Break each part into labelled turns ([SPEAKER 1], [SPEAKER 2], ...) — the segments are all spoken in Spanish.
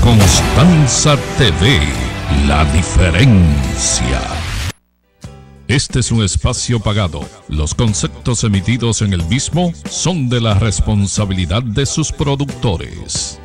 [SPEAKER 1] Constanza TV, la diferencia. Este es un espacio pagado. Los conceptos emitidos en el mismo son de la responsabilidad de sus productores.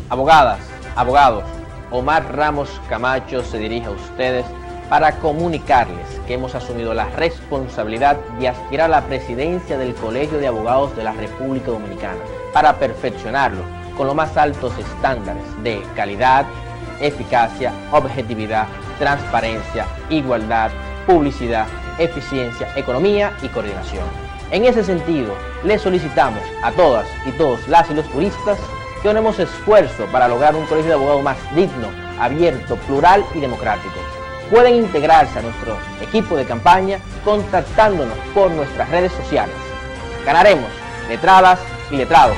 [SPEAKER 2] Abogadas, abogados, Omar Ramos Camacho se dirige a ustedes para comunicarles que hemos asumido la responsabilidad de aspirar a la presidencia del Colegio de Abogados de la República Dominicana para perfeccionarlo con los más altos estándares de calidad, eficacia, objetividad, transparencia, igualdad, publicidad, eficiencia, economía y coordinación. En ese sentido, les solicitamos a todas y todos las y los juristas que unamos esfuerzo para lograr un colegio de abogados más digno, abierto, plural y democrático. Pueden integrarse a nuestro equipo de campaña contactándonos por nuestras redes sociales. Ganaremos, letradas y letrados.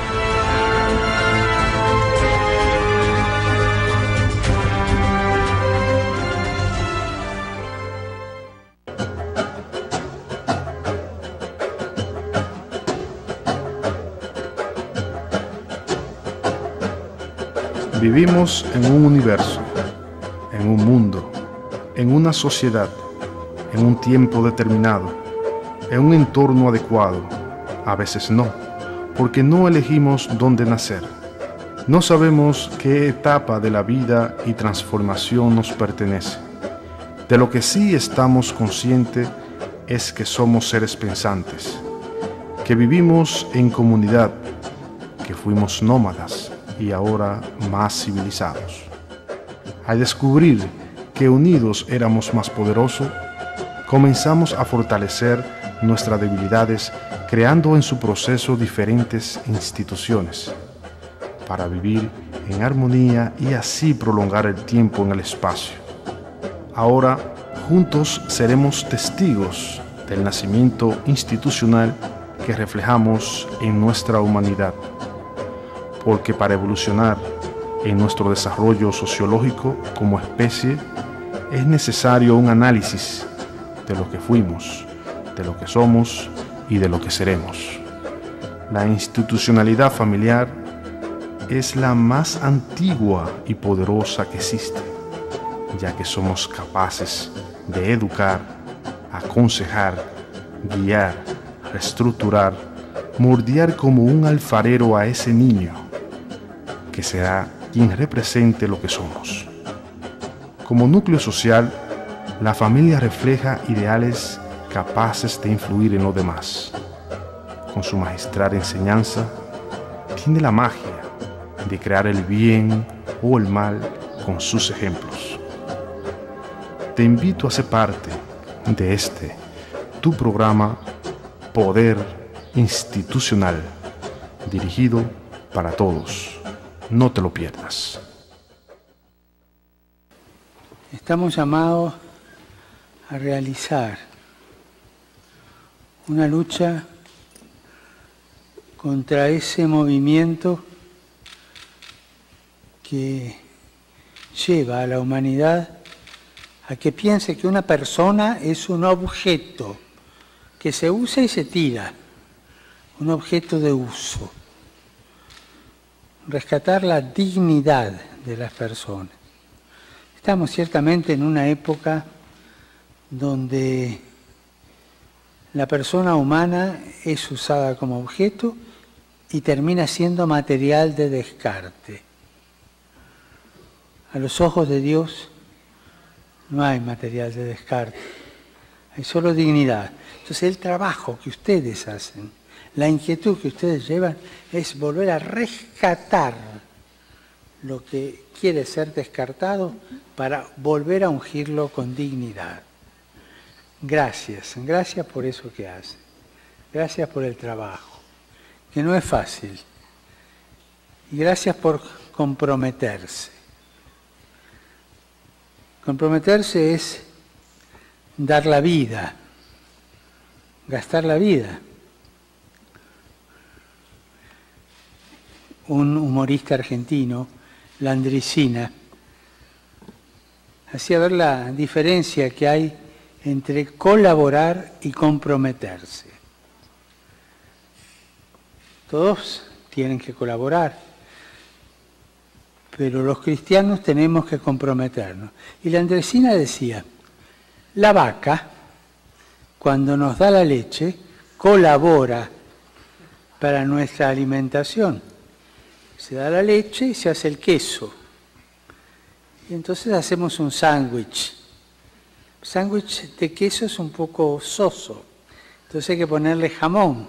[SPEAKER 3] Vivimos en un universo, en un mundo, en una sociedad, en un tiempo determinado, en un entorno adecuado. A veces no, porque no elegimos dónde nacer. No sabemos qué etapa de la vida y transformación nos pertenece. De lo que sí estamos conscientes es que somos seres pensantes, que vivimos en comunidad, que fuimos nómadas y ahora más civilizados. Al descubrir que unidos éramos más poderosos, comenzamos a fortalecer nuestras debilidades, creando en su proceso diferentes instituciones para vivir en armonía y así prolongar el tiempo en el espacio. Ahora, juntos seremos testigos del nacimiento institucional que reflejamos en nuestra humanidad, porque para evolucionar en nuestro desarrollo sociológico como especie es necesario un análisis de lo que fuimos, de lo que somos y de lo que seremos. La institucionalidad familiar es la más antigua y poderosa que existe, ya que somos capaces de educar, aconsejar, guiar, reestructurar, moldear como un alfarero a ese niño, que será quien represente lo que somos. Como núcleo social, la familia refleja ideales capaces de influir en los demás. Con su magistral enseñanza, tiene la magia de crear el bien o el mal con sus ejemplos. Te invito a ser parte de tu programa Poder Institucional, dirigido para todos. No te lo pierdas.
[SPEAKER 4] Estamos llamados a realizar una lucha contra ese movimiento que lleva a la humanidad a que piense que una persona es un objeto que se usa y se tira, un objeto de uso. Rescatar la dignidad de las personas. Estamos ciertamente en una época donde la persona humana es usada como objeto y termina siendo material de descarte. A los ojos de Dios no hay material de descarte, hay solo dignidad. Entonces el trabajo que ustedes hacen, la inquietud que ustedes llevan es volver a rescatar lo que quiere ser descartado para volver a ungirlo con dignidad. Gracias, gracias por eso que hacen. Gracias por el trabajo, que no es fácil. Y gracias por comprometerse. Comprometerse es dar la vida, gastar la vida. Un humorista argentino, Landricina, hacía ver la diferencia que hay entre colaborar y comprometerse. Todos tienen que colaborar, pero los cristianos tenemos que comprometernos. Y la Andresina decía, la vaca, cuando nos da la leche, colabora para nuestra alimentación. Se da la leche y se hace el queso. Y entonces hacemos un sándwich. Sándwich de queso es un poco soso, entonces hay que ponerle jamón.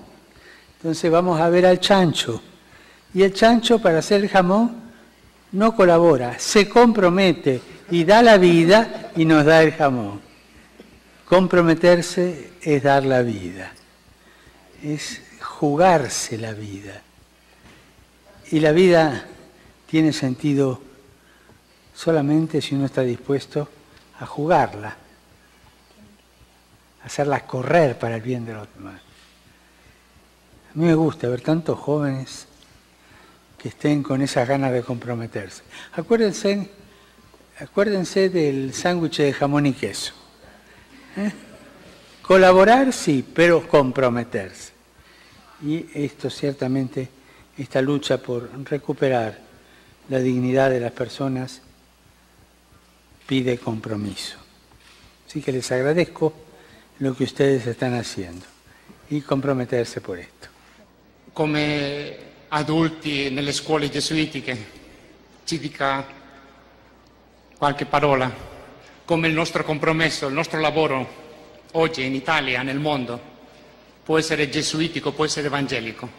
[SPEAKER 4] Entonces vamos a ver al chancho. Y el chancho, para hacer el jamón, no colabora, se compromete y da la vida y nos da el jamón. Comprometerse es dar la vida, es jugarse la vida. Y la vida tiene sentido solamente si uno está dispuesto a jugarla, a hacerla correr para el bien de los demás. A mí me gusta ver tantos jóvenes que estén con esas ganas de comprometerse. Acuérdense del sándwich de jamón y queso. Colaborar, sí, pero comprometerse. Y esto ciertamente, esta lucha por recuperar la dignidad de las personas pide compromiso. Así que les agradezco lo que ustedes están haciendo y comprometerse por esto.
[SPEAKER 5] Come adulti nelle scuole gesuitiche, ci dica qualche parola, come il nostro compromesso, il nostro lavoro oggi in Italia, nel mondo, può essere gesuitico, può essere evangelico.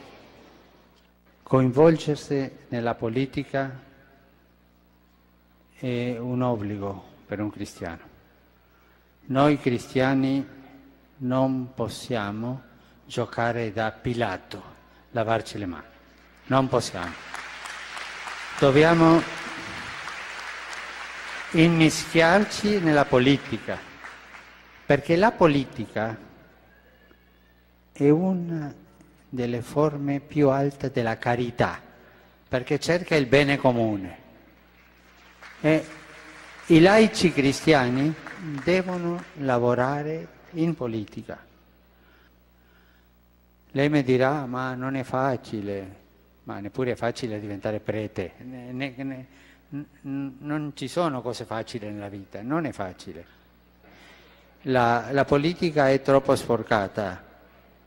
[SPEAKER 6] Coinvolgersi nella politica è un obbligo per un cristiano. Noi cristiani non possiamo giocare da Pilato, lavarci le mani. Non possiamo. Dobbiamo immischiarci nella politica, perché la politica è una delle forme più alte della carità, perché cerca il bene comune. E i laici cristiani devono lavorare in politica. Lei mi dirà, ma non è facile, ma neppure è facile diventare prete. Non ci sono cose facili nella vita, non è facile. La politica è troppo sporcata,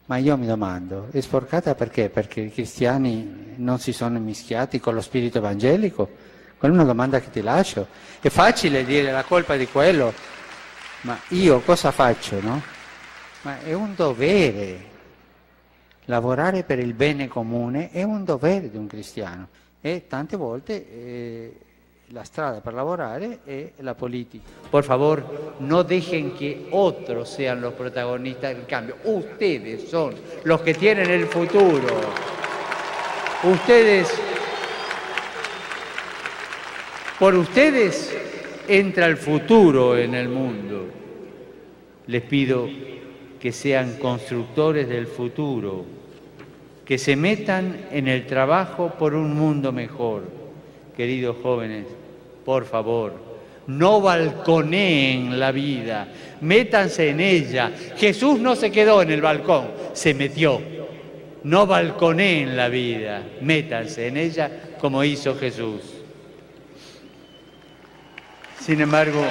[SPEAKER 6] ma io mi domando, è sporcata perché? Perché i cristiani non si sono mischiati con lo spirito evangelico? Quella è una domanda che ti lascio. È facile dire la colpa di quello, ma io cosa faccio, no? Ma è un dovere. Lavorare per il bene comune è un dovere di un cristiano e tante volte la strada per lavorare è la politica. Por favor, no dejen que otros sean los protagonistas del cambio. Ustedes son los que tienen el futuro. Por ustedes entra el futuro en el mundo. Les pido que sean constructores del futuro, que se metan en el trabajo por un mundo mejor. Queridos jóvenes, por favor, no balconeen la vida, métanse en ella. Jesús no se quedó en el balcón, se metió. No balconeen la vida, métanse en ella como hizo Jesús. Sin embargo,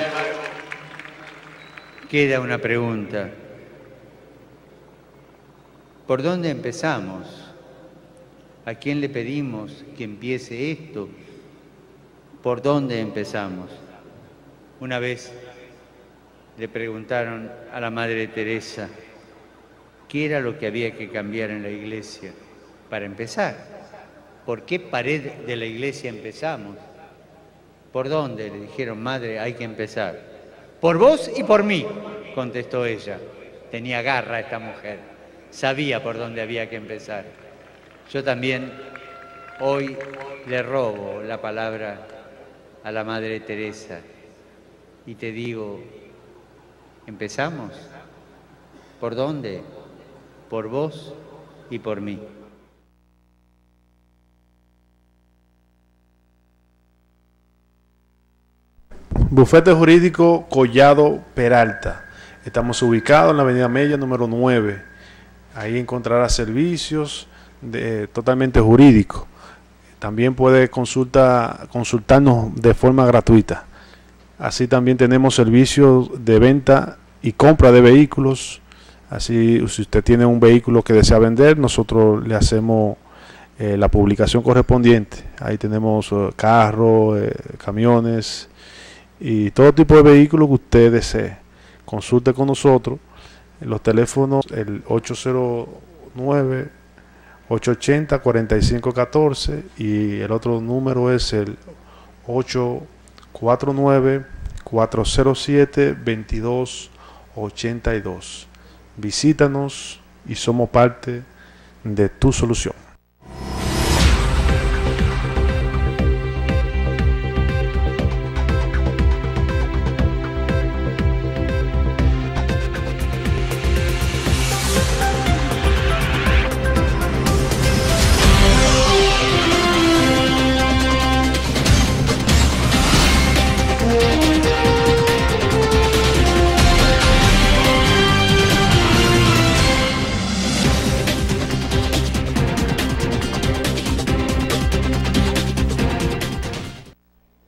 [SPEAKER 6] queda una pregunta. ¿Por dónde empezamos? ¿A quién le pedimos que empiece esto? ¿Por dónde empezamos? Una vez le preguntaron a la Madre Teresa qué era lo que había que cambiar en la iglesia para empezar. ¿Por qué pared de la iglesia empezamos? ¿Por dónde? Le dijeron, Madre, hay que empezar. Por vos y por mí, contestó ella. Tenía garra esta mujer. Sabía por dónde había que empezar. Yo también hoy le robo la palabra a la Madre Teresa y te digo, ¿empezamos? ¿Por dónde? Por vos y por mí.
[SPEAKER 3] Bufete Jurídico Collado Peralta. Estamos ubicados en la Avenida Mella número 9. Ahí encontrará servicios totalmente jurídicos. También puede consultarnos de forma gratuita. Así también tenemos servicios de venta y compra de vehículos. Así, si usted tiene un vehículo que desea vender, nosotros le hacemos la publicación correspondiente. Ahí tenemos carros, camiones y todo tipo de vehículos que usted desee. Consulte con nosotros. Los teléfonos, el 809-880-4514 y el otro número es el 849-407-2282. Visítanos y somos parte de tu solución.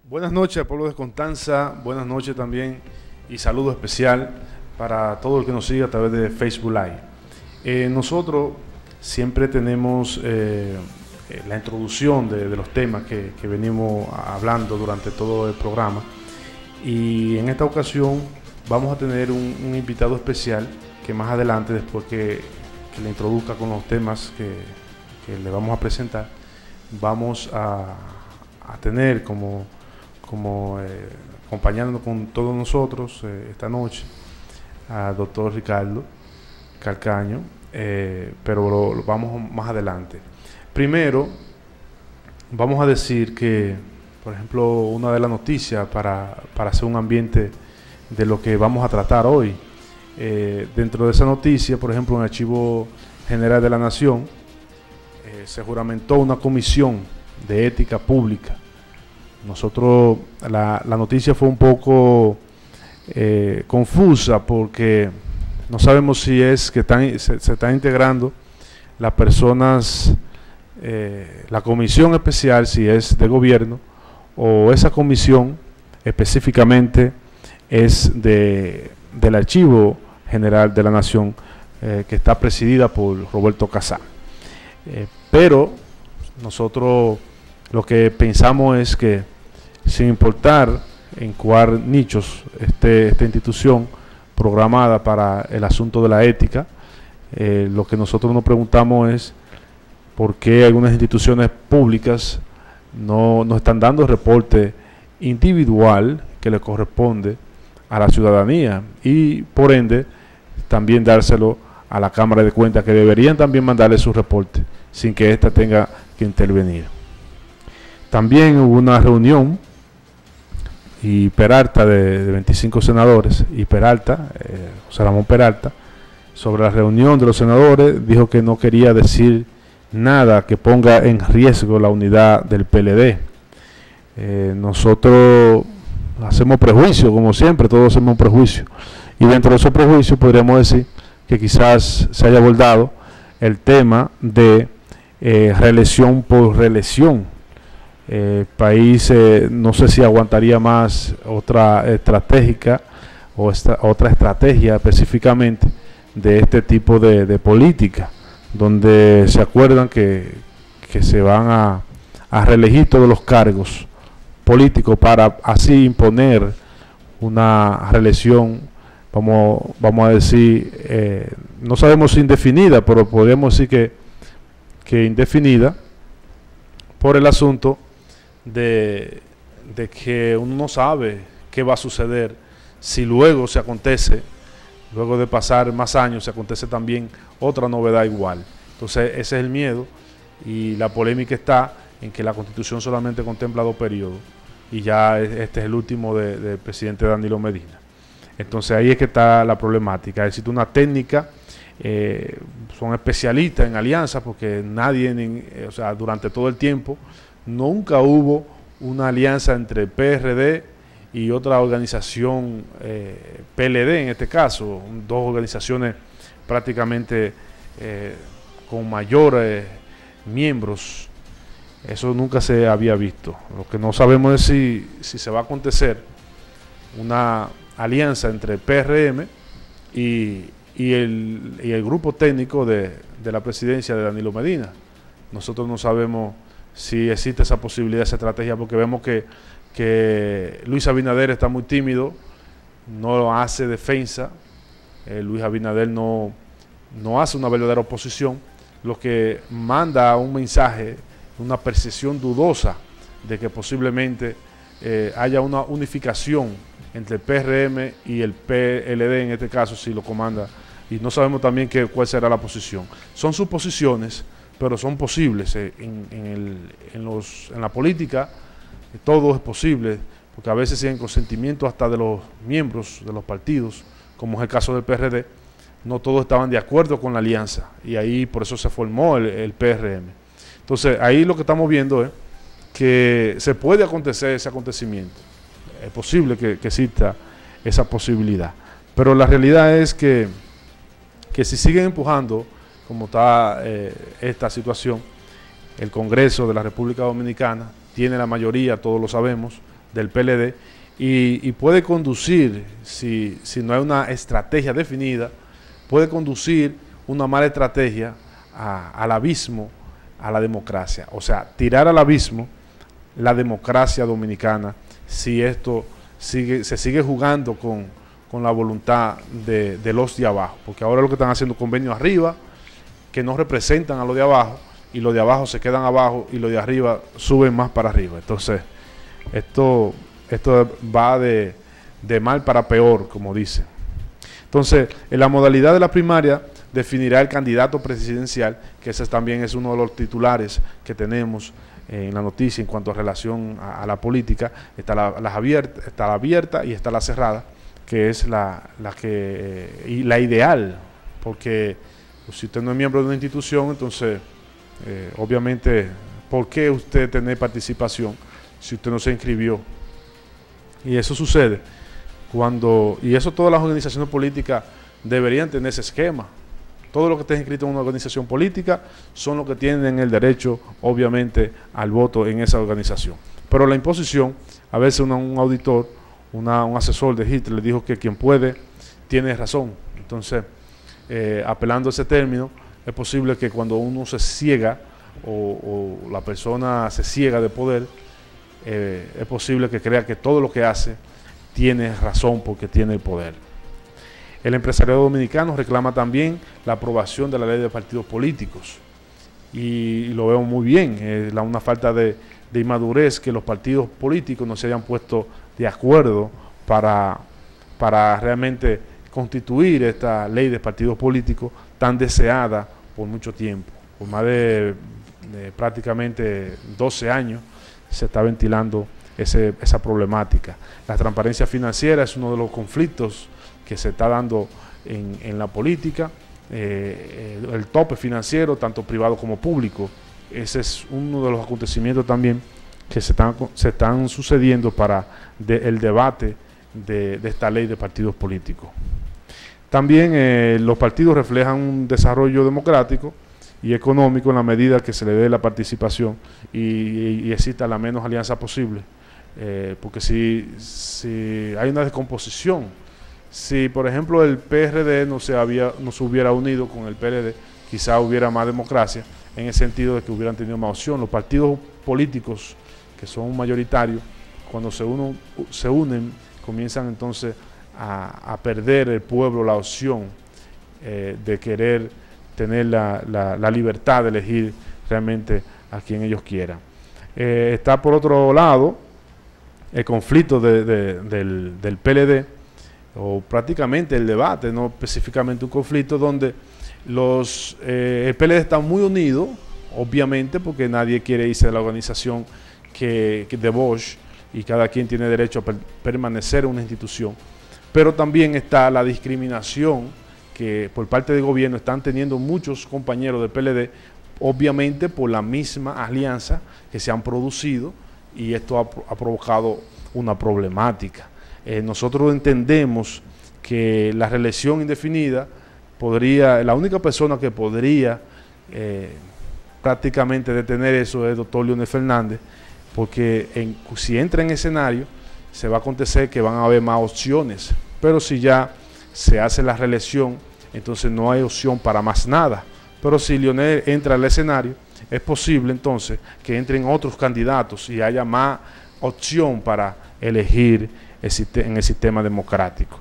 [SPEAKER 3] Buenas noches, pueblo de Constanza. Buenas noches también y saludo especial para todo el que nos sigue a través de Facebook Live. Nosotros siempre tenemos la introducción de los temas que venimos hablando durante todo el programa, y en esta ocasión vamos a tener un invitado especial que más adelante, después que le introduzca con los temas que le vamos a presentar, vamos a tener como acompañándonos con todos nosotros esta noche al doctor Ricardo Calcaño, pero lo vamos más adelante. Primero vamos a decir que, por ejemplo, una de las noticias para hacer un ambiente de lo que vamos a tratar hoy, dentro de esa noticia, por ejemplo, en el Archivo General de la Nación se juramentó una comisión de ética pública. Nosotros, la noticia fue un poco confusa, porque no sabemos si es que se están integrando las personas, la comisión especial, si es de gobierno, o esa comisión específicamente es del Archivo General de la Nación, que está presidida por Roberto Casá. Pero nosotros lo que pensamos es que, sin importar en cuál nichos esté esta institución programada para el asunto de la ética, lo que nosotros nos preguntamos es por qué algunas instituciones públicas no están dando el reporte individual que le corresponde a la ciudadanía, y por ende también dárselo a la Cámara de Cuentas, que deberían también mandarle su reporte sin que ésta tenga que intervenir. También hubo una reunión y Peralta de 25 senadores, y Peralta, José Ramón Peralta, sobre la reunión de los senadores, dijo que no quería decir nada que ponga en riesgo la unidad del PLD. Nosotros hacemos prejuicios, como siempre, todos hacemos un prejuicio, y dentro de esos prejuicios podríamos decir que quizás se haya abordado el tema de reelección por reelección. El país no sé si aguantaría más otra estrategia específicamente de este tipo de política, donde se acuerdan que se van a reelegir todos los cargos políticos para así imponer una reelección, vamos a decir, no sabemos si indefinida, pero podemos decir que indefinida, por el asunto de que uno no sabe qué va a suceder si luego se acontece, luego de pasar más años, se acontece también otra novedad igual. Entonces ese es el miedo, y la polémica está en que la Constitución solamente contempla 2 periodos, y ya este es el último del presidente Danilo Medina. Entonces ahí es que está la problemática. Existe una técnica, son especialistas en alianzas, porque nadie, o sea, durante todo el tiempo nunca hubo una alianza entre el PRD
[SPEAKER 7] y otra organización PLD en este caso, dos organizaciones prácticamente con mayores miembros. Eso nunca se había visto. Lo que no sabemos es si se va a acontecer una alianza entre el PRM y el grupo técnico de la presidencia de Danilo Medina. Nosotros no sabemos si existe esa posibilidad, esa estrategia, porque vemos que Luis Abinader está muy tímido, no hace defensa. Luis Abinader no hace una verdadera oposición, lo que manda un mensaje, una percepción dudosa de que posiblemente haya una unificación entre el PRM y el PLD, en este caso, si lo comanda, y no sabemos también cuál será la posición. Son suposiciones, pero son posibles. En la política todo es posible, porque a veces sin consentimiento hasta de los miembros de los partidos, como es el caso del PRD, no todos estaban de acuerdo con la alianza, y ahí por eso se formó el PRM. Entonces ahí lo que estamos viendo es que se puede acontecer ese acontecimiento, es posible que exista esa posibilidad, pero la realidad es que si siguen empujando como está esta situación, el Congreso de la República Dominicana tiene la mayoría, todos lo sabemos, del PLD, y puede conducir, si no hay una estrategia definida, puede conducir una mala estrategia al abismo, a la democracia. O sea, tirar al abismo la democracia dominicana si esto se sigue jugando con la voluntad de los de abajo. Porque ahora lo que están haciendo convenios arriba que no representan a los de abajo, y los de abajo se quedan abajo y los de arriba suben más para arriba. Entonces, esto va de mal para peor, como dicen. Entonces, en la modalidad de la primaria definirá el candidato presidencial, que ese también es uno de los titulares que tenemos en la noticia en cuanto a relación a la política. Está la abierta y está la cerrada, que es la ideal, porque si usted no es miembro de una institución, entonces, obviamente, ¿por qué usted tiene participación si usted no se inscribió? Y eso sucede y eso todas las organizaciones políticas deberían tener ese esquema. Todo lo que esté inscrito en una organización política son los que tienen el derecho, obviamente, al voto en esa organización. Pero la imposición, a veces un auditor, un asesor de Hitler le dijo que quien puede tiene razón. Entonces, apelando a ese término, es posible que cuando uno se ciega o la persona se ciega de poder, es posible que crea que todo lo que hace tiene razón porque tiene el poder. El empresariado dominicano reclama también la aprobación de la ley de partidos políticos, y lo veo muy bien. Es una falta de inmadurez que los partidos políticos no se hayan puesto de acuerdo para realmente constituir esta ley de partidos políticos tan deseada por mucho tiempo. Por más de prácticamente 12 años se está ventilando esa problemática. La transparencia financiera es uno de los conflictos que se está dando en la política. El tope financiero, tanto privado como público, ese es uno de los acontecimientos también que se están sucediendo para el debate de esta ley de partidos políticos. También los partidos reflejan un desarrollo democrático y económico en la medida que se le dé la participación y exista la menos alianza posible, porque si hay una descomposición, si por ejemplo el PRD no se hubiera unido con el PLD, quizá hubiera más democracia, en el sentido de que hubieran tenido más opción. Los partidos políticos que son mayoritarios, cuando se unen, comienzan entonces a perder el pueblo la opción de querer tener la libertad de elegir realmente a quien ellos quieran. Está por otro lado el conflicto del PLD, o prácticamente el debate, no específicamente un conflicto, donde el PLD está muy unido, obviamente, porque nadie quiere irse de la organización de Bosch, y cada quien tiene derecho a permanecer en una institución. Pero también está la discriminación que por parte del gobierno están teniendo muchos compañeros del PLD, obviamente por la misma alianza que se han producido, y esto ha provocado una problemática. Nosotros entendemos que la reelección indefinida la única persona que podría prácticamente detener eso es el doctor Leonel Fernández, porque si entra en escenario, se va a acontecer que van a haber más opciones, pero si ya se hace la reelección, entonces no hay opción para más nada. Pero si Leonel entra al escenario, es posible entonces que entren otros candidatos y haya más opción para elegir en el sistema democrático.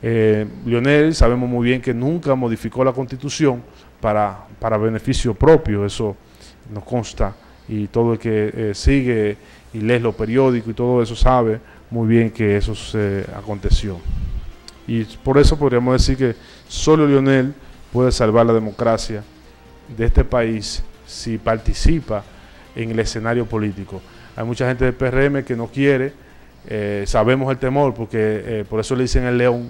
[SPEAKER 7] Leonel, sabemos muy bien que nunca modificó la Constitución para beneficio propio, eso nos consta, y todo el que sigue y lee los periódicos y todo eso sabe muy bien que eso aconteció. Y por eso podríamos decir que solo Leonel puede salvar la democracia de este país si participa en el escenario político. Hay mucha gente del PRM que no quiere, sabemos el temor, porque por eso le dicen el león,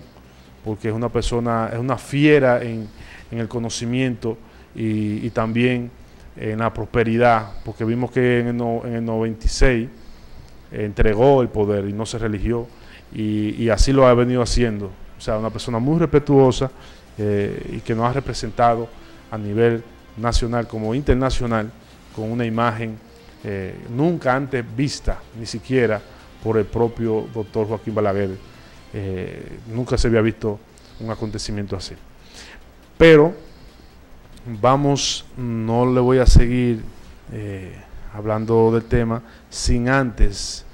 [SPEAKER 7] porque es una persona, es una fiera en el conocimiento y también en la prosperidad, porque vimos que en el 96 entregó el poder y no se religió, y así lo ha venido haciendo. O sea, una persona muy respetuosa y que nos ha representado a nivel nacional como internacional con una imagen nunca antes vista, ni siquiera por el propio doctor Joaquín Balaguer. Nunca se había visto un acontecimiento así. Pero no le voy a seguir hablando del tema sin antes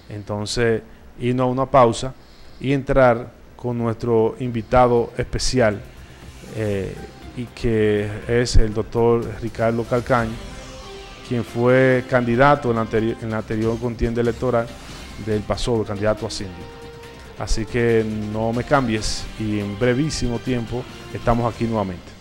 [SPEAKER 7] entonces irnos a una pausa y entrar con nuestro invitado especial, y que es el doctor Ricardo Calcaño, quien fue candidato en la anterior contienda electoral del PASOK, candidato a síndico. Así que no me cambies y en brevísimo tiempo estamos aquí nuevamente.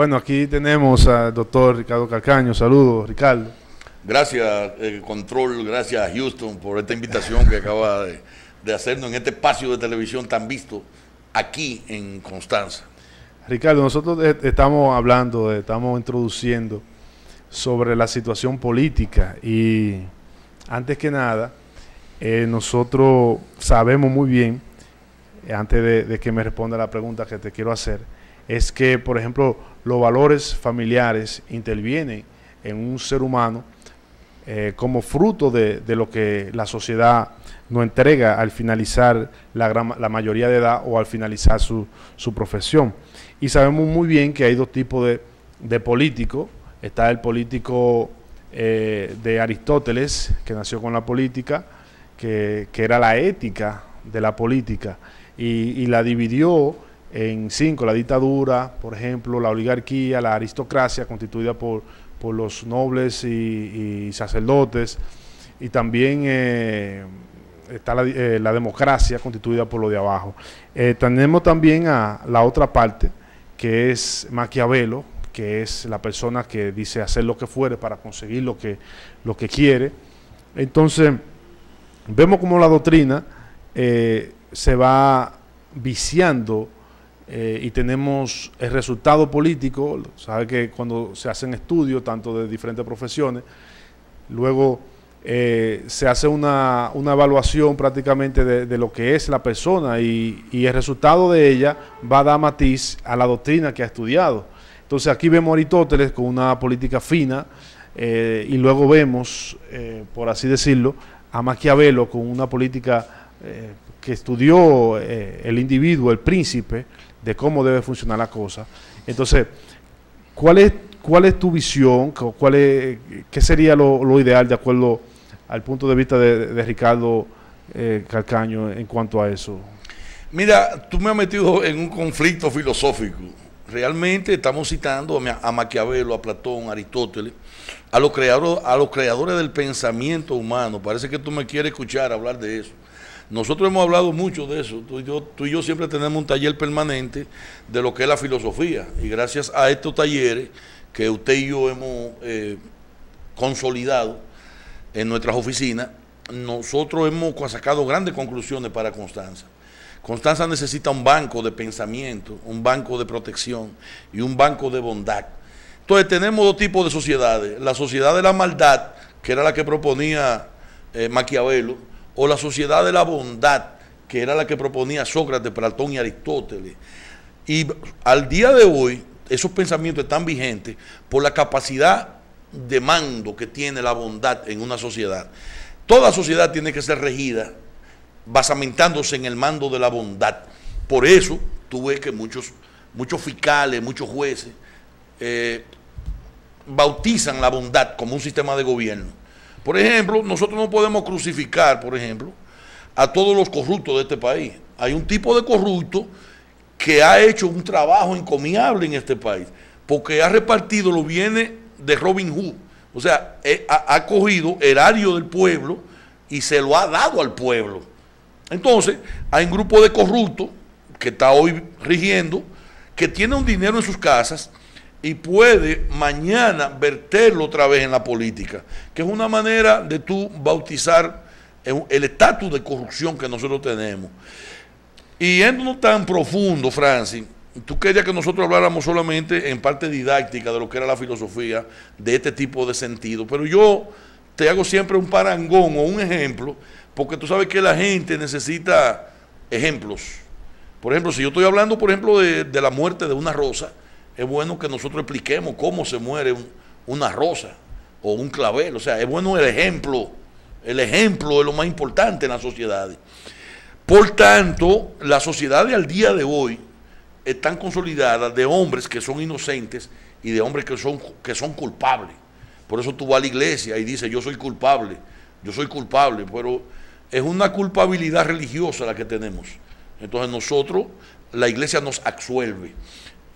[SPEAKER 7] Bueno, aquí tenemos al doctor Ricardo Calcaño. Saludos, Ricardo.
[SPEAKER 8] Gracias, Control, gracias a Houston por esta invitación que acaba de hacernos en este espacio de televisión tan visto aquí en Constanza.
[SPEAKER 7] Ricardo, nosotros estamos introduciendo sobre la situación política y antes que nada, nosotros sabemos muy bien, antes de que me responda la pregunta que te quiero hacer, es que, por ejemplo, los valores familiares intervienen en un ser humano como fruto de lo que la sociedad nos entrega al finalizar la mayoría de edad o al finalizar su profesión. Y sabemos muy bien que hay dos tipos de políticos. Está el político de Aristóteles, que nació con la política, que era la ética de la política, y la dividió en 5, la dictadura, por ejemplo, la oligarquía, la aristocracia, constituida por los nobles y sacerdotes, y también está la democracia, constituida por lo de abajo. Tenemos también a la otra parte, que es Maquiavelo, que es la persona que dice hacer lo que fuere para conseguir lo que quiere. Entonces, vemos como la doctrina se va viciando y tenemos el resultado político. Sabe que cuando se hacen estudios, tanto de diferentes profesiones, luego se hace una evaluación prácticamente de lo que es la persona y el resultado de ella va a dar matiz a la doctrina que ha estudiado. Entonces aquí vemos a Aristóteles con una política fina y luego vemos, por así decirlo, a Maquiavelo con una política que estudió el individuo, el príncipe, de cómo debe funcionar la cosa. Entonces, ¿cuál es tu visión? ¿Qué sería lo ideal de acuerdo al punto de vista de Ricardo Calcaño en cuanto a eso?
[SPEAKER 8] Mira, tú me has metido en un conflicto filosófico. Realmente estamos citando a Maquiavelo, a Platón, a Aristóteles, a los creadores del pensamiento humano. Parece que tú me quieres escuchar hablar de eso. Nosotros hemos hablado mucho de eso. Tú y yo siempre tenemos un taller permanente de lo que es la filosofía. Y gracias a estos talleres que usted y yo hemos consolidado en nuestras oficinas, nosotros hemos sacado grandes conclusiones para Constanza. Constanza necesita un banco de pensamiento, un banco de protección y un banco de bondad. Entonces tenemos dos tipos de sociedades: la sociedad de la maldad, que era la que proponía Maquiavelo, o la sociedad de la bondad, que era la que proponía Sócrates, Platón y Aristóteles. Y al día de hoy, esos pensamientos están vigentes por la capacidad de mando que tiene la bondad en una sociedad. Toda sociedad tiene que ser regida basamentándose en el mando de la bondad. Por eso tú ves que muchos fiscales, muchos jueces bautizan la bondad como un sistema de gobierno. Por ejemplo, nosotros no podemos crucificar, por ejemplo, a todos los corruptos de este país. Hay un tipo de corrupto que ha hecho un trabajo encomiable en este país, porque ha repartido los bienes de Robin Hood. O sea, ha cogido erario del pueblo y se lo ha dado al pueblo. Entonces, hay un grupo de corruptos que está hoy rigiendo, que tiene un dinero en sus casas y puede mañana verterlo otra vez en la política, que es una manera de tú bautizar el estatus de corrupción que nosotros tenemos. Y yéndonos tan profundo, Francis, tú querías que nosotros habláramos solamente en parte didáctica de lo que era la filosofía, de este tipo de sentido, pero yo te hago siempre un parangón o un ejemplo, porque tú sabes que la gente necesita ejemplos. Por ejemplo, si yo estoy hablando, por ejemplo, de la muerte de una rosa, es bueno que nosotros expliquemos cómo se muere una rosa o un clavel. O sea, es bueno el ejemplo. El ejemplo es lo más importante en las sociedades. Por tanto, las sociedades al día de hoy están consolidadas de hombres que son inocentes y de hombres que son culpables. Por eso tú vas a la iglesia y dices, yo soy culpable, pero es una culpabilidad religiosa la que tenemos. Entonces nosotros, la iglesia nos absuelve.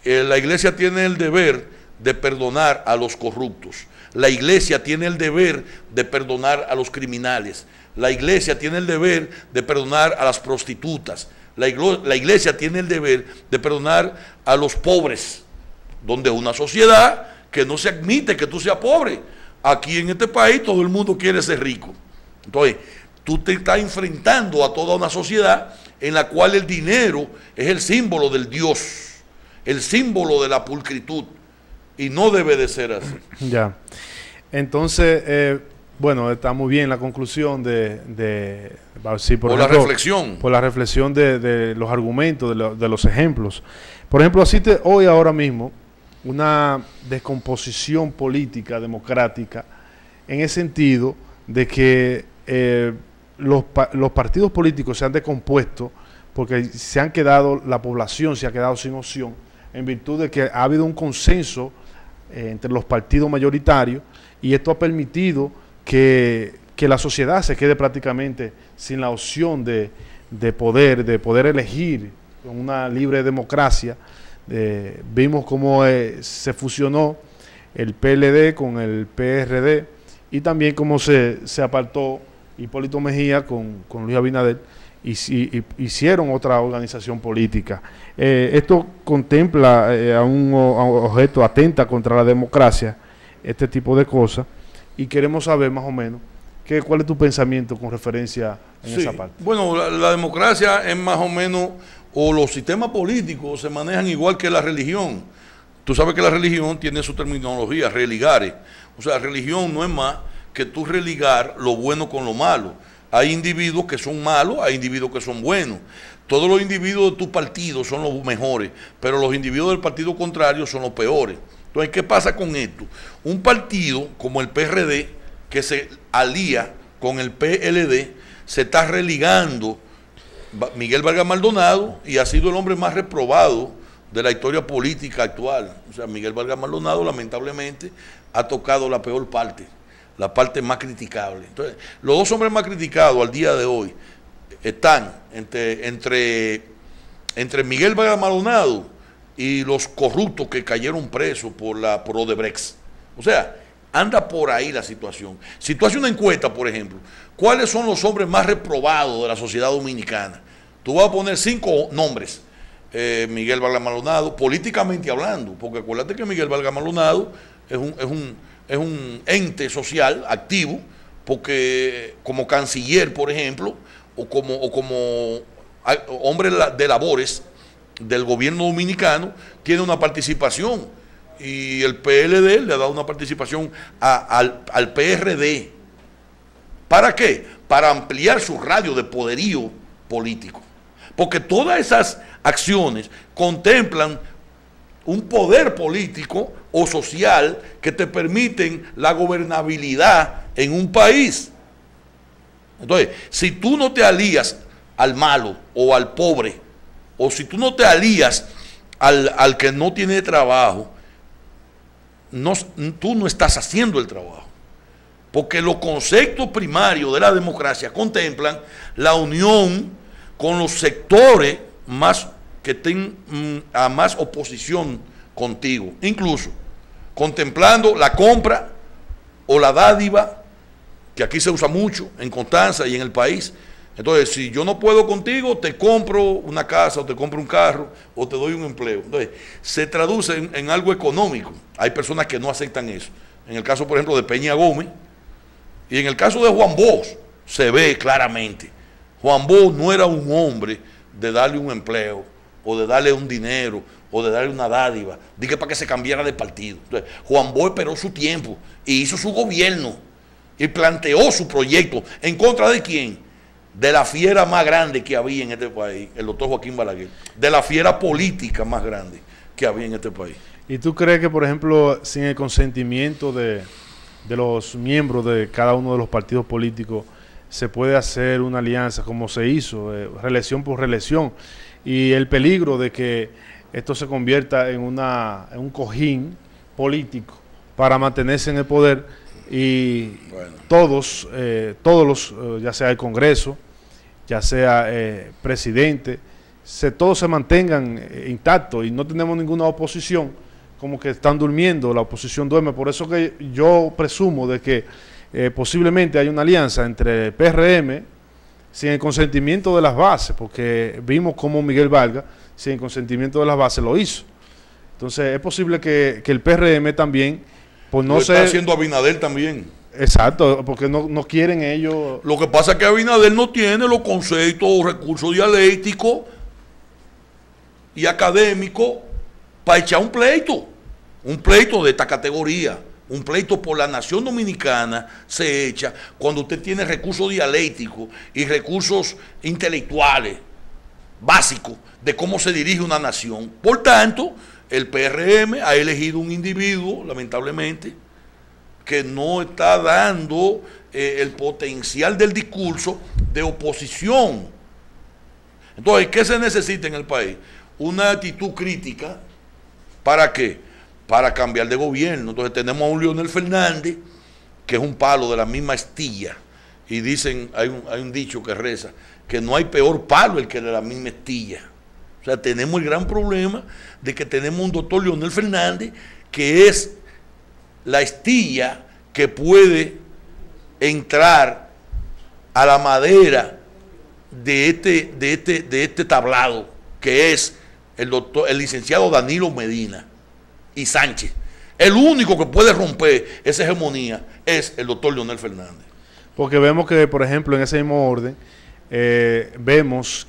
[SPEAKER 8] La iglesia tiene el deber de perdonar a los corruptos. La iglesia tiene el deber de perdonar a los criminales. La iglesia tiene el deber de perdonar a las prostitutas. La iglesia tiene el deber de perdonar a los pobres, donde una sociedad que no se admite que tú seas pobre. Aquí en este país todo el mundo quiere ser rico. Entonces, tú te estás enfrentando a toda una sociedad en la cual el dinero es el símbolo del Dios, el símbolo de la pulcritud, y no debe de ser así.
[SPEAKER 7] Ya. Entonces, bueno, está muy bien la conclusión por
[SPEAKER 8] la reflexión.
[SPEAKER 7] Por la reflexión de los argumentos, de los ejemplos. Por ejemplo, existe hoy, ahora mismo, una descomposición política, democrática, en el sentido de que los partidos políticos se han descompuesto porque la población se ha quedado sin opción en virtud de que ha habido un consenso entre los partidos mayoritarios, y esto ha permitido que la sociedad se quede prácticamente sin la opción de poder elegir una libre democracia. Vimos cómo se fusionó el PLD con el PRD, y también cómo se apartó Hipólito Mejía con Luis Abinader y hicieron otra organización política. Esto contempla a un objeto, atenta contra la democracia, este tipo de cosas, y queremos saber más o menos cuál es tu pensamiento con referencia en esa parte.
[SPEAKER 8] Bueno, la democracia es más o menos, o los sistemas políticos se manejan igual que la religión. Tú sabes que la religión tiene su terminología, religare. O sea, religión no es más que tú religar lo bueno con lo malo. Hay individuos que son malos, hay individuos que son buenos. Todos los individuos de tu partido son los mejores, pero los individuos del partido contrario son los peores. Entonces, ¿qué pasa con esto? Un partido como el PRD, que se alía con el PLD, se está religando Miguel Vargas Maldonado y ha sido el hombre más reprobado de la historia política actual. O sea, Miguel Vargas Maldonado lamentablemente ha tocado la peor parte, la parte más criticable. Entonces, los dos hombres más criticados al día de hoy están entre Miguel Vargas Maldonado y los corruptos que cayeron presos por Odebrecht. O sea, anda por ahí la situación. Si tú haces una encuesta, por ejemplo, ¿cuáles son los hombres más reprobados de la sociedad dominicana? Tú vas a poner 5 nombres. Miguel Vargas Maldonado, políticamente hablando, porque acuérdate que Miguel Vargas Maldonado es un ente social activo, porque como canciller, por ejemplo, o como hombre de labores del gobierno dominicano, tiene una participación, y el PLD le ha dado una participación al PRD. ¿Para qué? Para ampliar su radio de poderío político. Porque todas esas acciones contemplan un poder político o social que te permiten la gobernabilidad en un país. Entonces, si tú no te alías al malo o al pobre, o si tú no te alías al que no tiene trabajo, tú no estás haciendo el trabajo. Porque los conceptos primarios de la democracia contemplan la unión con los sectores más que estén a más oposición contigo, incluso contemplando la compra o la dádiva, que aquí se usa mucho en Constanza y en el país. Entonces, si yo no puedo contigo, te compro una casa o te compro un carro o te doy un empleo. Entonces, se traduce en algo económico. Hay personas que no aceptan eso. En el caso, por ejemplo, de Peña Gómez y en el caso de Juan Bosch, se ve claramente. Juan Bosch no era un hombre de darle un empleo o de darle un dinero o de darle una dádiva, dije para que se cambiara de partido. Entonces, Juan Bosch esperó su tiempo y hizo su gobierno y planteó su proyecto. ¿En contra de quién? De la fiera más grande que había en este país, el doctor Joaquín Balaguer, de la fiera política más grande que había en este país.
[SPEAKER 7] ¿Y tú crees que, por ejemplo, sin el consentimiento de los miembros de cada uno de los partidos políticos, se puede hacer una alianza como se hizo, reelección por reelección, y el peligro de que esto se convierta en un cojín político para mantenerse en el poder y bueno, todos los, ya sea el Congreso, ya sea presidente, todos se mantengan intactos y no tenemos ninguna oposición, como que están durmiendo, la oposición duerme? Por eso que yo presumo de que posiblemente hay una alianza entre el PRM sin el consentimiento de las bases, porque vimos cómo Miguel Vargas sin el consentimiento de las bases lo hizo. Entonces es posible que el PRM también, por no ser...
[SPEAKER 8] Lo está haciendo Abinader también.
[SPEAKER 7] Exacto, porque no quieren ellos...
[SPEAKER 8] Lo que pasa es que Abinader no tiene los conceptos o recursos dialécticos y académicos para echar un pleito de esta categoría. Un pleito por la nación dominicana se echa cuando usted tiene recursos dialécticos y recursos intelectuales básicos de cómo se dirige una nación. Por tanto, el PRM ha elegido un individuo, lamentablemente, que no está dando el potencial del discurso de oposición. Entonces, ¿qué se necesita en el país? Una actitud crítica. ¿Para qué? Para cambiar de gobierno. Entonces tenemos a un Leonel Fernández, que es un palo de la misma estilla. Y dicen, hay un dicho que reza, que no hay peor palo el que de la misma estilla. O sea, tenemos el gran problema de que tenemos un doctor Leonel Fernández, que es la estilla que puede entrar a la madera de este tablado, que es el licenciado Danilo Medina y Sánchez. El único que puede romper esa hegemonía es el doctor Leonel Fernández.
[SPEAKER 7] Porque vemos que, por ejemplo, en ese mismo orden, vemos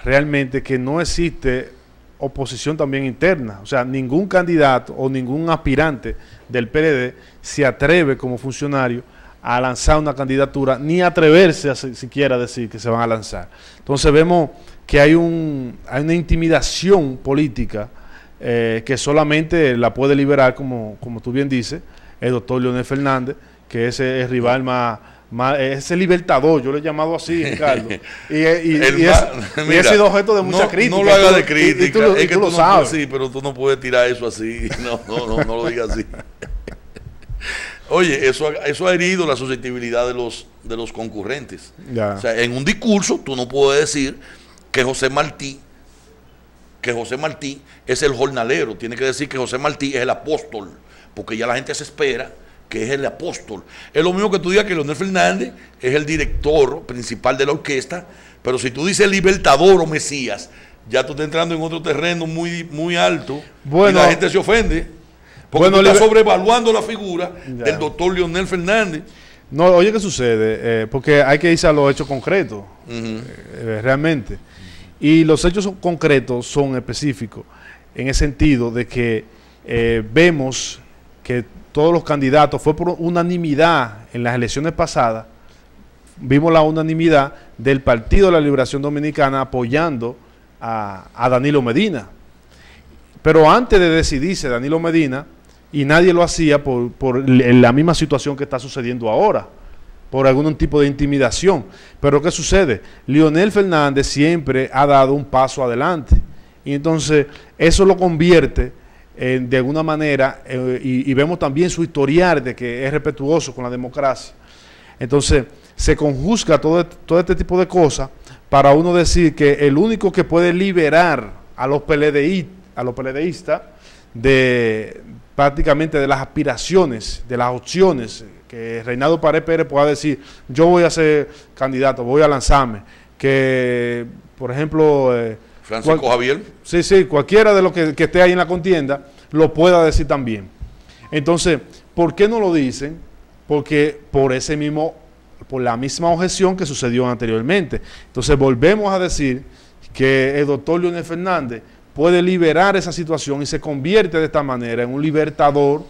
[SPEAKER 7] realmente que no existe oposición también interna. O sea, ningún candidato o ningún aspirante del PLD se atreve como funcionario a lanzar una candidatura, ni atreverse a siquiera decir que se van a lanzar. Entonces vemos que hay una intimidación política que solamente la puede liberar, como tú bien dices, el doctor Leonel Fernández, que es el rival es el libertador, yo lo he llamado así, Ricardo. Y ha sido objeto de mucha crítica.
[SPEAKER 8] No lo hagas de crítica,
[SPEAKER 7] es que tú lo sabes.
[SPEAKER 8] Sí, pero tú no puedes tirar eso así. No lo digas así. Oye, eso ha herido la susceptibilidad de los concurrentes.
[SPEAKER 7] Ya.
[SPEAKER 8] O sea, en un discurso tú no puedes decir que José Martí es el jornalero. Tiene que decir que José Martí es el apóstol, porque ya la gente se espera que es el apóstol. Es lo mismo que tú digas que Leonel Fernández es el director principal de la orquesta, pero si tú dices libertador o mesías, ya tú estás entrando en otro terreno muy, muy alto, y la gente se ofende, porque tú estás sobrevaluando la figura del doctor Leonel Fernández.
[SPEAKER 7] No, oye, ¿qué sucede? Porque hay que irse a los hechos concretos, realmente. Y los hechos concretos son específicos, en el sentido de que vemos que todos los candidatos, fue por unanimidad en las elecciones pasadas, vimos la unanimidad del Partido de la Liberación Dominicana apoyando a Danilo Medina. Pero antes de decidirse Danilo Medina, y nadie lo hacía por la misma situación que está sucediendo ahora, por algún tipo de intimidación. Pero ¿qué sucede? Leonel Fernández siempre ha dado un paso adelante, y entonces eso lo convierte de alguna manera, y vemos también su historial de que es respetuoso con la democracia. Entonces se conjuzga todo este tipo de cosas para uno decir que el único que puede liberar a los PLDistas prácticamente de las aspiraciones, de las opciones, que Reinaldo Pared Pérez pueda decir, yo voy a ser candidato, voy a lanzarme, que por ejemplo
[SPEAKER 8] Francisco Javier.
[SPEAKER 7] Sí, cualquiera de los que esté ahí en la contienda lo pueda decir también. Entonces, ¿por qué no lo dicen? Porque por la misma objeción que sucedió anteriormente. Entonces volvemos a decir que el doctor Leonel Fernández puede liberar esa situación y se convierte de esta manera en un libertador,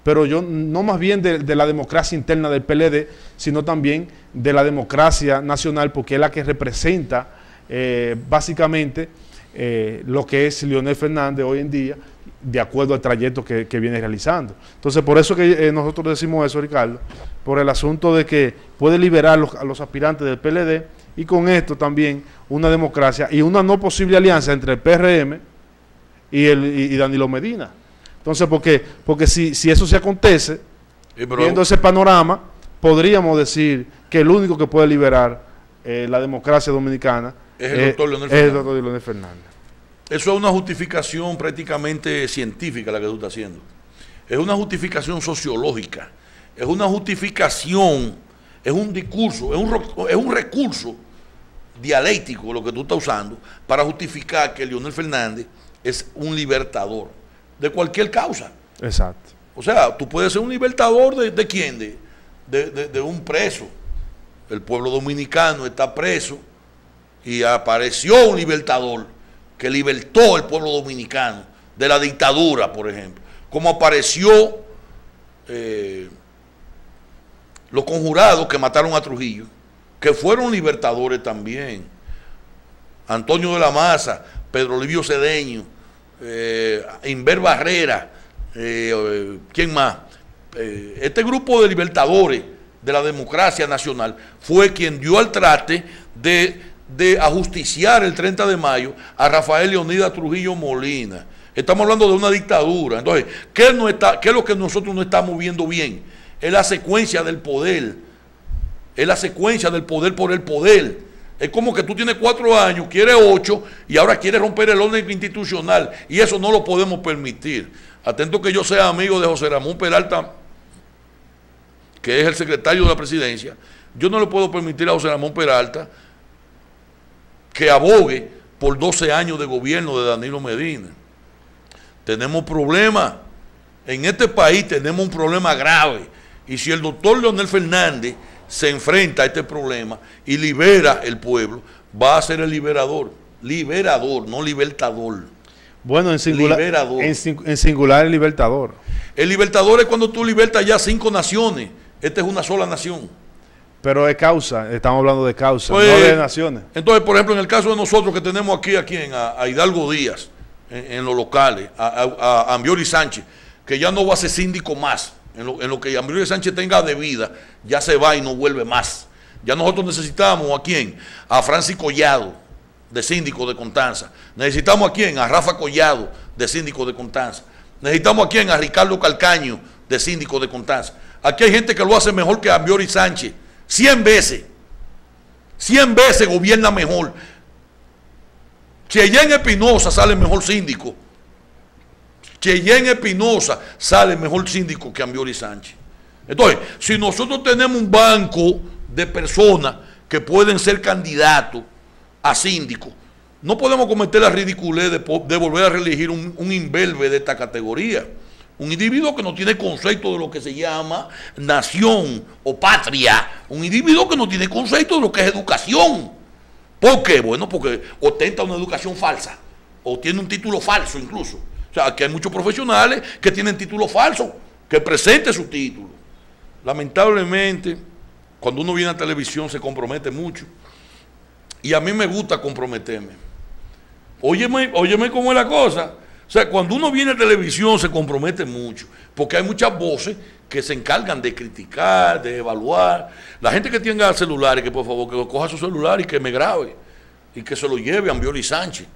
[SPEAKER 7] pero no más bien de la democracia interna del PLD, sino también de la democracia nacional, porque es la que representa básicamente lo que es Leonel Fernández hoy en día, de acuerdo al trayecto que viene realizando. Entonces, por eso que nosotros decimos eso, Ricardo, por el asunto de que puede liberar a los aspirantes del PLD, y con esto también una democracia y una no posible alianza entre el PRM y Danilo Medina. Entonces, porque si eso se acontece, viendo ese panorama, podríamos decir que el único que puede liberar la democracia dominicana
[SPEAKER 8] es el doctor
[SPEAKER 7] Leonel Fernández.
[SPEAKER 8] Eso es una justificación prácticamente científica la que tú estás haciendo. Es una justificación sociológica. Es una justificación, es un discurso, es un recurso dialéctico lo que tú estás usando para justificar que Leonel Fernández es un libertador de cualquier causa.
[SPEAKER 7] Exacto.
[SPEAKER 8] O sea, tú puedes ser un libertador ¿de quién? De un preso. El pueblo dominicano está preso y apareció un libertador que libertó al pueblo dominicano de la dictadura, por ejemplo. Como apareció los conjurados que mataron a Trujillo, que fueron libertadores también. Antonio de la Maza, Pedro Livio Cedeño, Inver Barrera, ¿quién más? Este grupo de libertadores de la democracia nacional fue quien dio al traste de ajusticiar el 30 de mayo a Rafael Leonidas Trujillo Molina. Estamos hablando de una dictadura. Entonces, ¿qué es lo que nosotros no estamos viendo bien? Es la secuencia del poder. Es la secuencia del poder por el poder. Es como que tú tienes 4 años, quieres 8 y ahora quieres romper el orden institucional. Y eso no lo podemos permitir. Atento que yo sea amigo de José Ramón Peralta, que es el secretario de la presidencia. Yo no le puedo permitir a José Ramón Peralta que abogue por 12 años de gobierno de Danilo Medina. Tenemos problemas. En este país tenemos un problema grave. Y si el doctor Leonel Fernández se enfrenta a este problema y libera el pueblo, va a ser el liberador. Liberador, no libertador.
[SPEAKER 7] Bueno, en singular, liberador. En singular el libertador.
[SPEAKER 8] El libertador es cuando tú libertas ya 5 naciones Esta es una sola nación.
[SPEAKER 7] Pero es causa, estamos hablando de causa,
[SPEAKER 8] Pues,
[SPEAKER 7] no de naciones.
[SPEAKER 8] Entonces, por ejemplo, en el caso de nosotros que tenemos aquí a Hidalgo Díaz, en los locales, a Ambiori Sánchez, que ya no va a ser síndico más. En lo que Ambiori Sánchez tenga de vida, ya se va y no vuelve más. Ya nosotros necesitamos ¿a quién? A Francis Collado, de síndico de Constanza. Necesitamos ¿a quién? A Rafa Collado, de síndico de Constanza. Necesitamos ¿a quién? A Ricardo Calcaño, de síndico de Constanza. Aquí hay gente que lo hace mejor que Ambiori Sánchez. 100 veces. 100 veces gobierna mejor. Cheyenne Espinosa sale mejor síndico. Cheyenne Espinosa sale mejor síndico que Ambiori Sánchez. Entonces, si nosotros tenemos un banco de personas que pueden ser candidatos a síndico, no podemos cometer la ridiculez de volver a reelegir un imberbe de esta categoría. Un individuo que no tiene concepto de lo que se llama nación o patria. Un individuo que no tiene concepto de lo que es educación. ¿Por qué? Bueno, porque ostenta una educación falsa. O tiene un título falso incluso. O sea, que hay muchos profesionales que tienen títulos falsos. Que presenten su título. Lamentablemente, cuando uno viene a televisión se compromete mucho. Y a mí me gusta comprometerme. Óyeme cómo es la cosa. O sea, cuando uno viene a televisión se compromete mucho, porque hay muchas voces que se encargan de criticar, de evaluar. La gente que tenga celulares, que por favor que coja su celular y que me grabe, y que se lo lleve a Ambiori Sánchez,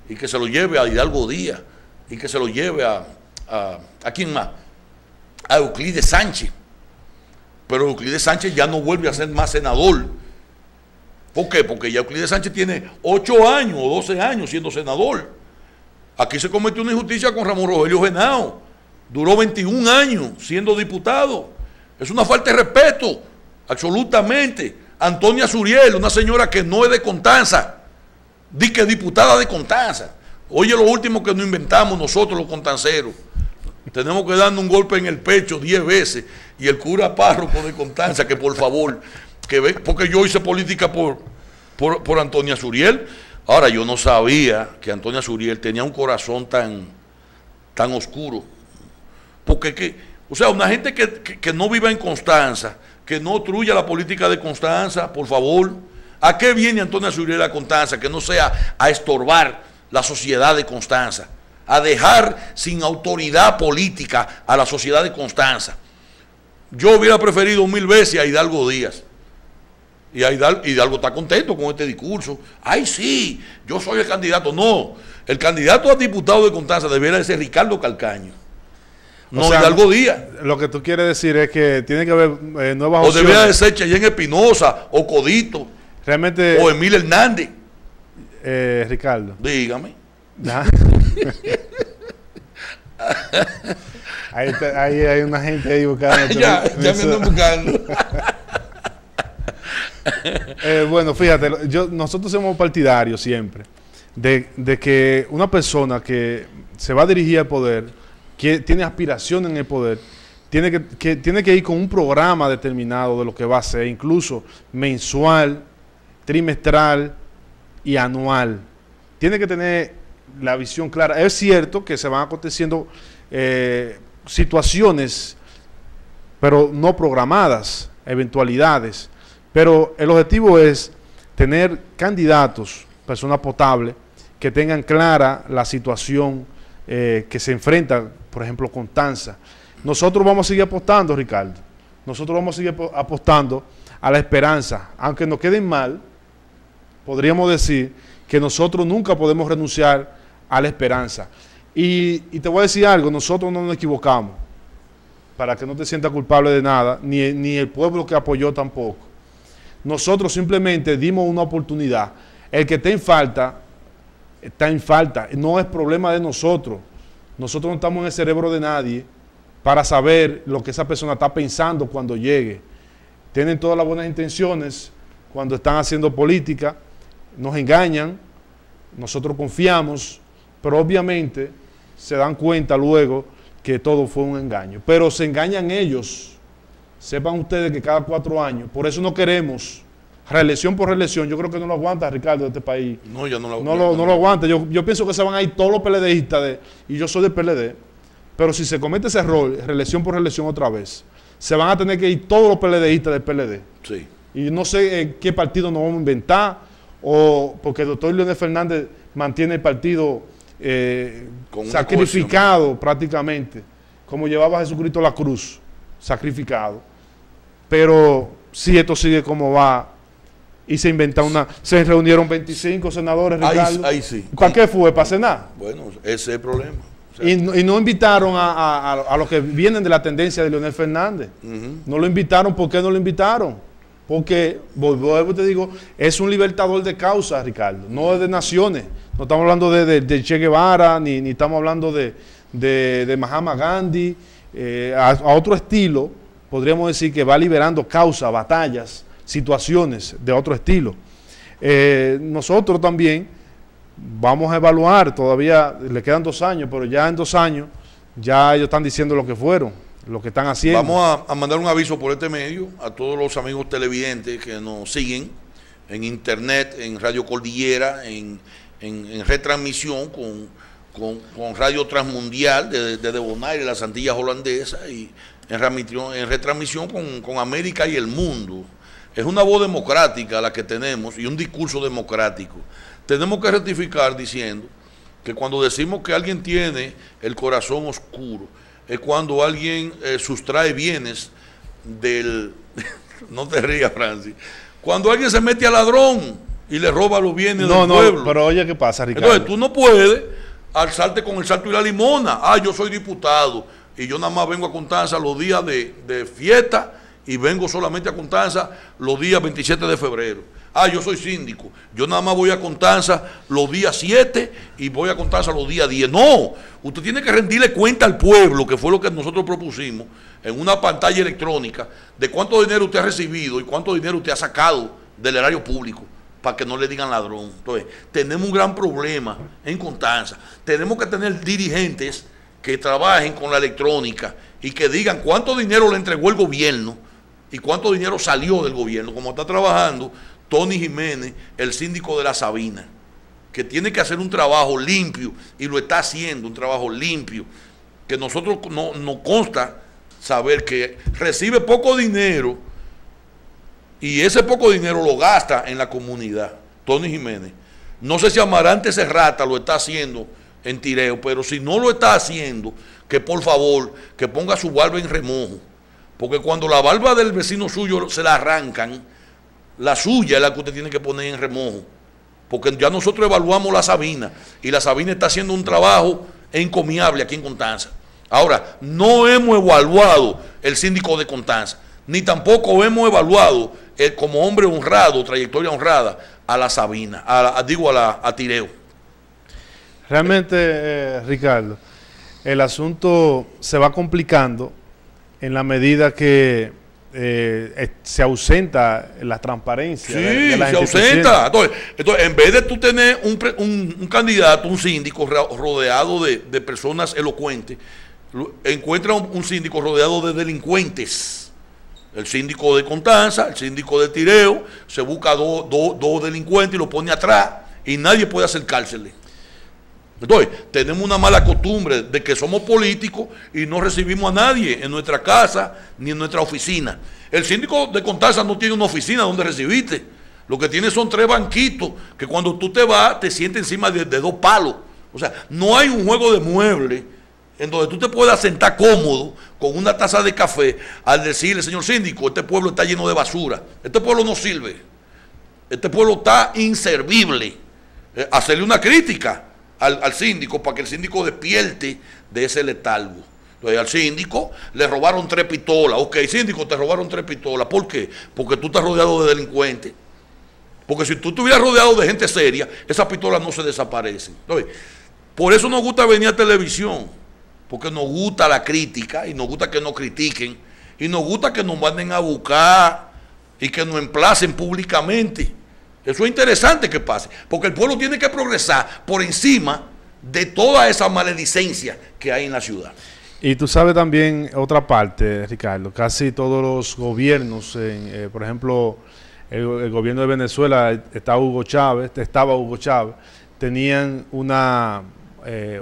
[SPEAKER 8] y que se lo lleve a Hidalgo Díaz, y que se lo lleve ¿a quién más? A Euclides Sánchez. Pero Euclides Sánchez ya no vuelve a ser más senador. ¿Por qué? Porque ya Euclides Sánchez tiene 8 años o 12 años siendo senador. Aquí se cometió una injusticia con Ramón Rogelio Genao. Duró 21 años siendo diputado. Es una falta de respeto, absolutamente. Antonia Suriel, una señora que no es de Constanza, di que diputada de Constanza. Oye, lo último que nos inventamos nosotros los constanceros. Tenemos que darnos un golpe en el pecho 10 veces. Y el cura párroco de Constanza, que por favor, que ve, porque yo hice política por Antonia Suriel. Ahora, yo no sabía que Antonia Suriel tenía un corazón tan oscuro. Porque, o sea, una gente que no viva en Constanza, que no obstruya la política de Constanza, por favor. ¿A qué viene Antonia Suriel a Constanza? Que no sea a estorbar la sociedad de Constanza, a dejar sin autoridad política a la sociedad de Constanza. Yo hubiera preferido 1000 veces a Hidalgo Díaz. Y Hidalgo está contento con este discurso. Ay, sí, yo soy el candidato. No, el candidato a diputado de Constanza debería de ser Ricardo Calcaño, no Hidalgo Díaz.
[SPEAKER 7] Lo que tú quieres decir es que tiene que haber nuevas opciones.
[SPEAKER 8] O debería de ser Cheyenne Espinosa, o Codito,
[SPEAKER 7] realmente,
[SPEAKER 8] o Emil Hernández.
[SPEAKER 7] Ricardo.
[SPEAKER 8] Dígame.
[SPEAKER 7] Ahí hay una gente ahí buscando.
[SPEAKER 8] ya me andan buscando.
[SPEAKER 7] Bueno, fíjate, nosotros somos partidarios siempre de que una persona que se va a dirigir al poder, que tiene aspiración en el poder, tiene que ir con un programa determinado de lo que va a hacer, incluso mensual, trimestral y anual. Tiene que tener la visión clara. Es cierto que se van aconteciendo situaciones, pero no programadas, eventualidades. Pero el objetivo es tener candidatos, personas potables, que tengan clara la situación que se enfrenta, por ejemplo, Constanza. Nosotros vamos a seguir apostando, Ricardo. Nosotros vamos a seguir apostando a la esperanza. Aunque nos queden mal, podríamos decir que nosotros nunca podemos renunciar a la esperanza. Y te voy a decir algo, nosotros no nos equivocamos, para que no te sientas culpable de nada, ni el pueblo que apoyó tampoco. Nosotros simplemente dimos una oportunidad. El que está en falta, no es problema de nosotros. Nosotros no estamos en el cerebro de nadie para saber lo que esa persona está pensando cuando llegue. Tienen todas las buenas intenciones cuando están haciendo política, nos engañan, nosotros confiamos, pero obviamente se dan cuenta luego que todo fue un engaño. Pero se engañan ellos. Sepan ustedes que cada 4 años, por eso no queremos reelección por reelección. Yo creo que no lo aguanta, Ricardo, de este país.
[SPEAKER 8] No, ya no lo
[SPEAKER 7] aguanta. No lo aguanta. Yo pienso que se van a ir todos los PLDistas, y yo soy del PLD, pero si se comete ese error, reelección por reelección otra vez, se van a tener que ir todos los PLDistas del PLD.
[SPEAKER 8] Sí.
[SPEAKER 7] Y no sé qué partido nos vamos a inventar, o porque el doctor Leonel Fernández mantiene el partido sacrificado prácticamente, como llevaba Jesucristo a la cruz, sacrificado. Pero si esto sigue como va, y se inventa se reunieron 25 senadores, Ricardo.
[SPEAKER 8] Ahí sí.
[SPEAKER 7] ¿Para qué fue? ¿Para cenar?
[SPEAKER 8] Bueno, ese es el problema. O sea,
[SPEAKER 7] y no invitaron a los que vienen de la tendencia de Leonel Fernández. No lo invitaron. ¿Por qué no lo invitaron? Porque, vuelvo te digo, es un libertador de causas, Ricardo, no es de naciones. No estamos hablando de Che Guevara, ni estamos hablando de Mahatma Gandhi. A otro estilo, podríamos decir que va liberando causas, batallas, situaciones de otro estilo. Nosotros también vamos a evaluar, todavía le quedan 2 años, pero ya en 2 años ya ellos están diciendo lo que fueron, lo que están haciendo.
[SPEAKER 8] Vamos a mandar un aviso por este medio a todos los amigos televidentes que nos siguen en internet, en Radio Cordillera, en retransmisión con Radio Transmundial de Bonaire, las Antillas Holandesas, y en retransmisión con América y el mundo. Es una voz democrática la que tenemos y un discurso democrático. Tenemos que rectificar diciendo que cuando decimos que alguien tiene el corazón oscuro, es cuando alguien sustrae bienes del... No te rías, Francis. Cuando alguien se mete a ladrón y le roba los bienes del pueblo.
[SPEAKER 7] No, pero oye, ¿qué pasa, Ricardo?
[SPEAKER 8] Entonces tú no puedes alzarte con el salto y la limona. Yo soy diputado y yo nada más vengo a Constanza los días de fiesta y vengo solamente a Constanza los días 27 de febrero. Yo soy síndico, yo nada más voy a Constanza los días 7 y voy a Constanza los días 10. No, usted tiene que rendirle cuenta al pueblo, que fue lo que nosotros propusimos, en una pantalla electrónica, de cuánto dinero usted ha recibido y cuánto dinero usted ha sacado del erario público, para que no le digan ladrón. Entonces, tenemos un gran problema en Constanza. Tenemos que tener dirigentes que trabajen con la electrónica y que digan cuánto dinero le entregó el gobierno y cuánto dinero salió del gobierno, como está trabajando Tony Jiménez, el síndico de La Sabina, que tiene que hacer un trabajo limpio, y lo está haciendo, un trabajo limpio, que nosotros nos consta saber que recibe poco dinero, y ese poco dinero lo gasta en la comunidad, Tony Jiménez. No sé si Amarante Serrata lo está haciendo en Tireo, pero si no lo está haciendo, que por favor, que ponga su barba en remojo, porque cuando la barba del vecino suyo se la arrancan, la suya es la que usted tiene que poner en remojo, porque ya nosotros evaluamos La Sabina, y La Sabina está haciendo un trabajo encomiable aquí en Constanza. Ahora, no hemos evaluado el síndico de Constanza, ni tampoco hemos evaluado como hombre honrado, trayectoria honrada, a La Sabina, a Tireo.
[SPEAKER 7] Realmente, Ricardo, el asunto se va complicando en la medida que se ausenta la transparencia.
[SPEAKER 8] Sí,
[SPEAKER 7] de la
[SPEAKER 8] se ausenta. Entonces, en vez de tú tener un candidato, un síndico rodeado de personas elocuentes, encuentra un síndico rodeado de delincuentes. El síndico de Constanza, el síndico de Tireo, se busca dos delincuentes y los pone atrás y nadie puede acercársele. Entonces, tenemos una mala costumbre de que somos políticos y no recibimos a nadie en nuestra casa ni en nuestra oficina. El síndico de Constanza no tiene una oficina donde recibirte. Lo que tiene son 3 banquitos que cuando tú te vas te sientes encima de 2 palos. O sea, no hay un juego de muebles en donde tú te puedas sentar cómodo con una taza de café al decirle, señor síndico, este pueblo está lleno de basura, este pueblo no sirve, este pueblo está inservible. Hacerle una crítica al síndico para que el síndico despierte de ese letargo. Entonces al síndico le robaron 3 pistolas. Ok, síndico, te robaron 3 pistolas. ¿Por qué? Porque tú estás rodeado de delincuentes. Porque si tú estuvieras rodeado de gente seria, esas pistolas no se desaparecen. Entonces, por eso nos gusta venir a televisión, porque nos gusta la crítica y nos gusta que nos critiquen y nos gusta que nos manden a buscar y que nos emplacen públicamente. Eso es interesante que pase, porque el pueblo tiene que progresar por encima de toda esa maledicencia que hay en la ciudad.
[SPEAKER 7] Y tú sabes también otra parte, Ricardo, casi todos los gobiernos, por ejemplo, el gobierno de Venezuela, estaba Hugo Chávez, tenían una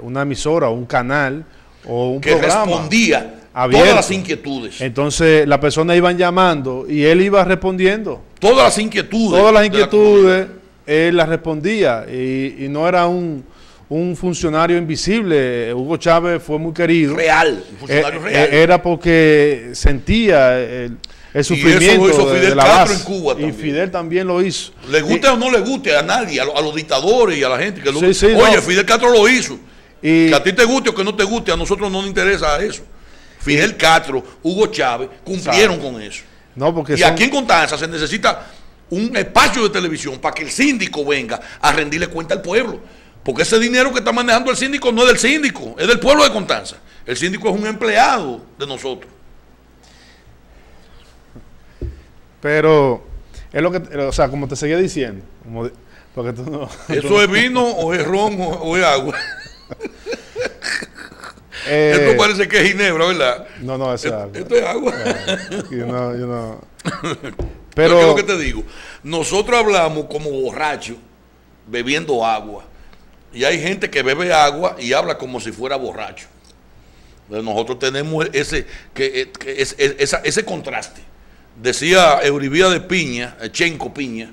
[SPEAKER 7] emisora, un canal o un
[SPEAKER 8] que
[SPEAKER 7] programa
[SPEAKER 8] respondía
[SPEAKER 7] abierto.
[SPEAKER 8] Todas las inquietudes.
[SPEAKER 7] Entonces las personas iban llamando y él iba respondiendo.
[SPEAKER 8] Todas las inquietudes.
[SPEAKER 7] Todas las inquietudes, él las respondía y no era un funcionario invisible. Hugo Chávez fue muy querido.
[SPEAKER 8] Real, un funcionario real.
[SPEAKER 7] Era porque sentía el sufrimiento
[SPEAKER 8] y eso hizo Fidel
[SPEAKER 7] de la
[SPEAKER 8] Castro
[SPEAKER 7] base.
[SPEAKER 8] en Cuba también.
[SPEAKER 7] Y Fidel también lo hizo.
[SPEAKER 8] Le guste o no le guste a nadie, a los dictadores y a la gente que lo
[SPEAKER 7] Sí,
[SPEAKER 8] Oye,
[SPEAKER 7] no.
[SPEAKER 8] Fidel Castro lo hizo.
[SPEAKER 7] Y
[SPEAKER 8] Que a ti te guste o que no te guste, a nosotros no nos interesa eso. Fidel Castro, Hugo Chávez cumplieron con eso.
[SPEAKER 7] no, porque
[SPEAKER 8] Y aquí en Constanza se necesita un espacio de televisión para que el síndico venga a rendirle cuenta al pueblo. Porque ese dinero que está manejando el síndico no es del síndico, es del pueblo de Constanza. El síndico es un empleado de nosotros.
[SPEAKER 7] Pero es lo que, o sea, como te seguía diciendo, porque tú no.
[SPEAKER 8] ¿Eso es vino o es ron o es agua? Esto parece que es ginebra, ¿verdad?
[SPEAKER 7] No, eso es agua.
[SPEAKER 8] Esto es agua.
[SPEAKER 7] Yo no.
[SPEAKER 8] Pero ¿qué es
[SPEAKER 7] Pero
[SPEAKER 8] lo que te digo? Nosotros hablamos como borrachos bebiendo agua. Y hay gente que bebe agua y habla como si fuera borracho. Pero nosotros tenemos ese contraste. Decía Euribía de Piña, Chenco Piña,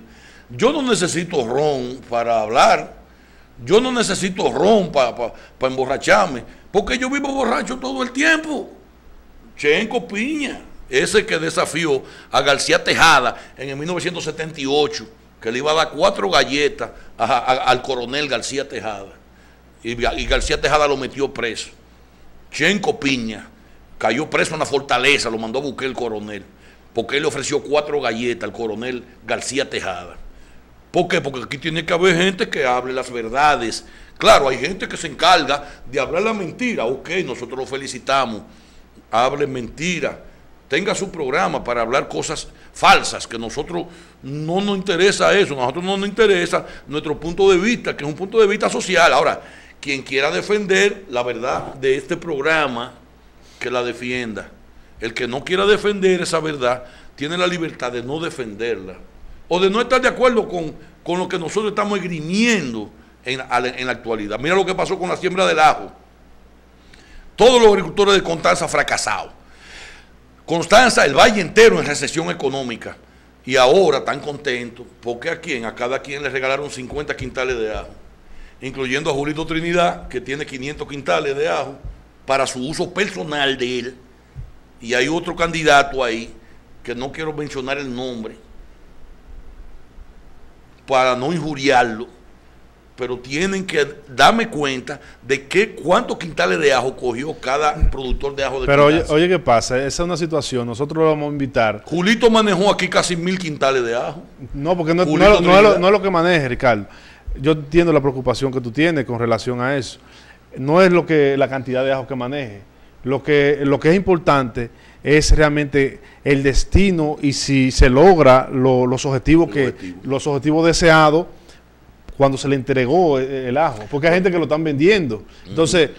[SPEAKER 8] yo no necesito ron para hablar, yo no necesito ron para emborracharme, porque yo vivo borracho todo el tiempo. Chenco Piña, ese que desafió a García Tejada en el 1978, que le iba a dar 4 galletas al coronel García Tejada, y García Tejada lo metió preso. Chenco Piña cayó preso en la fortaleza, lo mandó a buscar el coronel, porque él le ofreció 4 galletas al coronel García Tejada. ¿Por qué? Porque aquí tiene que haber gente que hable las verdades. Claro, hay gente que se encarga de hablar la mentira. Ok, nosotros lo felicitamos. Hable mentira. Tenga su programa para hablar cosas falsas, que nosotros no nos interesa eso. A nosotros no nos interesa nuestro punto de vista, que es un punto de vista social. Ahora, quien quiera defender la verdad de este programa, que la defienda. El que no quiera defender esa verdad tiene la libertad de no defenderla o de no estar de acuerdo con lo que nosotros estamos esgrimiendo en la actualidad. Mira lo que pasó con la siembra del ajo. Todos los agricultores de Constanza fracasados. Constanza, el valle entero en recesión económica. Y ahora están contentos porque a cada quien le regalaron 50 quintales de ajo, incluyendo a Julito Trinidad, que tiene 500 quintales de ajo para su uso personal de él. Y hay otro candidato ahí, que no quiero mencionar el nombre, para no injuriarlo, pero tienen que darme cuenta de cuántos quintales de ajo cogió cada productor de ajo de
[SPEAKER 7] Pero
[SPEAKER 8] Constanza.
[SPEAKER 7] oye, ¿qué pasa? Esa es una situación, nosotros lo vamos a invitar.
[SPEAKER 8] Julito manejó aquí casi 1000 quintales de ajo.
[SPEAKER 7] No, porque no es lo que maneje, Ricardo. Yo entiendo la preocupación que tú tienes con relación a eso. No es la cantidad de ajo que maneje. Lo que es importante es realmente el destino y si se logra los objetivos deseados cuando se le entregó el ajo, porque hay gente que lo están vendiendo. Entonces,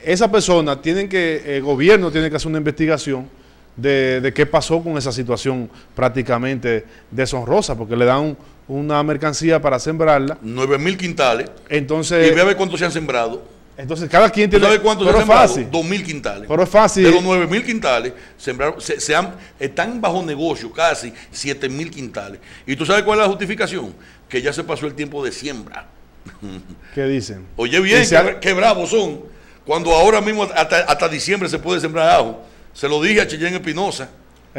[SPEAKER 7] esa persona el gobierno tiene que hacer una investigación de qué pasó con esa situación prácticamente deshonrosa, porque le dan una mercancía para sembrarla.
[SPEAKER 8] 9000 quintales.
[SPEAKER 7] Entonces,
[SPEAKER 8] Y ve a ver cuántos se han sembrado.
[SPEAKER 7] Entonces cada quien tiene...
[SPEAKER 8] ¿Sabes cuántos se
[SPEAKER 7] pero
[SPEAKER 8] han
[SPEAKER 7] es
[SPEAKER 8] sembrado?
[SPEAKER 7] fácil.
[SPEAKER 8] 2000 quintales.
[SPEAKER 7] Pero es fácil.
[SPEAKER 8] De los 9000 quintales, sembraron, están bajo negocio casi 7000 quintales. ¿Y tú sabes cuál es la justificación? Que ya se pasó el tiempo de siembra.
[SPEAKER 7] ¿Qué dicen?
[SPEAKER 8] Oye bien, qué bravos son. Cuando ahora mismo hasta diciembre se puede sembrar ajo. Se lo dije a Chillén Espinosa.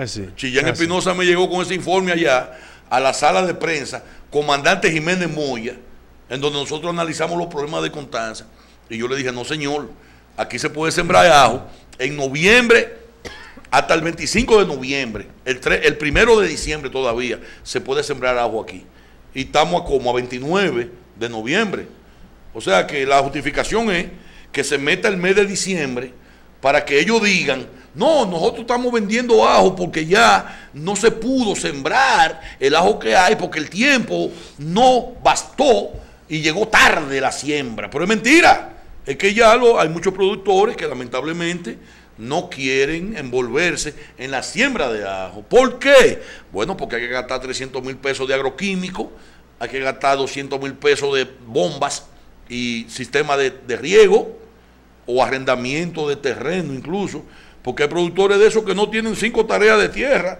[SPEAKER 7] Sí,
[SPEAKER 8] Chillén Espinosa me llegó con ese informe allá a la sala de prensa, comandante Jiménez Moya, en donde nosotros analizamos los problemas de Constanza. Y yo le dije, no señor, aquí se puede sembrar ajo en noviembre hasta el 25 de noviembre, el 1 de diciembre todavía se puede sembrar ajo aquí. Y estamos como a 29 de noviembre. O sea que la justificación es que se meta el mes de diciembre para que ellos digan, no, nosotros estamos vendiendo ajo porque ya no se pudo sembrar el ajo que hay porque el tiempo no bastó y llegó tarde la siembra. Pero es mentira. Es que ya hay muchos productores que lamentablemente no quieren envolverse en la siembra de ajo. ¿Por qué? Bueno, porque hay que gastar 300,000 pesos de agroquímicos, hay que gastar 200,000 pesos de bombas y sistema de riego o arrendamiento de terreno incluso, porque hay productores de esos que no tienen 5 tareas de tierra.